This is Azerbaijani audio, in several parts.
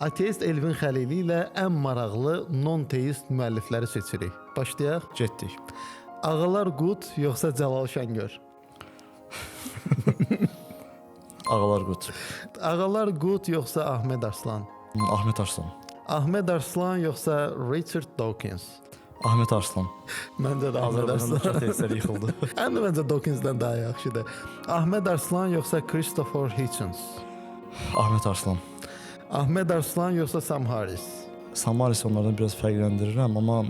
Ateist Elvin Xəlili ilə ən maraqlı non-teist müəllifləri seçirik. Başlayaq. Getdik. Ağalar Qut yoxsa Cəlal Şəngör? Ağalar Qut. Ağalar Qut yoxsa Ahmed Arslan? Ahmet Arslan. Ahmed Arslan yoxsa Richard Dawkins? Ahmet Arslan. Məncə də Ahmed Azərbaycanda Arslan. çox teistlər yıxıldı. Həm də məncə Dawkinsdən daha yaxşıdır. Ahmed Arslan yoxsa Christopher Hitchens? Ahmet Arslan. Ahmed Arslan yoxsa Sam Harris? Samaris onlardan biraz fərqləndirirəm, amma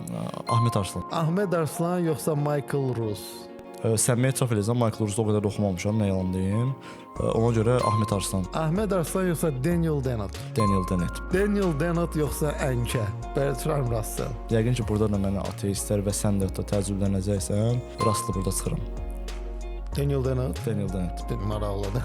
Ahmet Arslan. Ahmed Arslan yoxsa Michael Rus? Səmimiyyət çox eləyəcəm, Michael Rus'da o qədər oxumamışam, nə yalan deyim. Ona görə Ahmet Arslan. Ahmed Arslan yoxsa Daniel Dennett? Daniel Dennett. Daniel Dennett yoxsa Ənkə? Bertrand Russell. Yəqin ki, burada da mənə ateistlər və sən də təəccüblənəcəksən. Rastlı burada çıxıram. Daniel Dennett. Daniel Dennett. Maraqlıdır.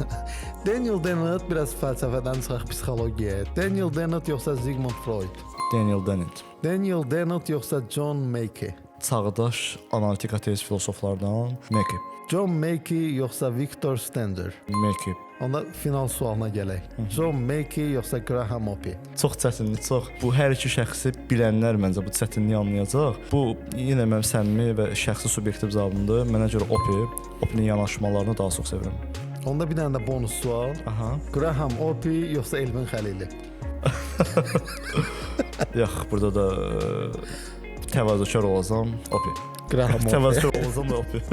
Daniel Dennett biraz fəlsəfədən çıxaq psixologiyaya. Daniel Dennett yoxsa Sigmund Freud? Daniel Dennett. Daniel Dennett yoxsa John Mackey? Çağdaş analitik ateist filosoflardan Mackey. John Mackey yoxsa Victor Stander? Mackey. Onda final sualına gələk. John Mackey yoxsa Graham Oppy? Çox çətinlik, çox. Bu hər iki şəxsi bilənlər məncə bu çətinliyi anlayacaq. Bu yenə mənim səmimi və şəxsi subyektiv cavabımdır. Mənə görə Oppy'nin yanaşmalarını daha çox sevirəm. Onda bir dənə də bonus sual. Aha. Graham Oppy yoxsa Elvin Xəlili? Yox, burada da təvazökar olacağam. Oppy. Graham Oppy. Təvazökar olacağam da Oppy.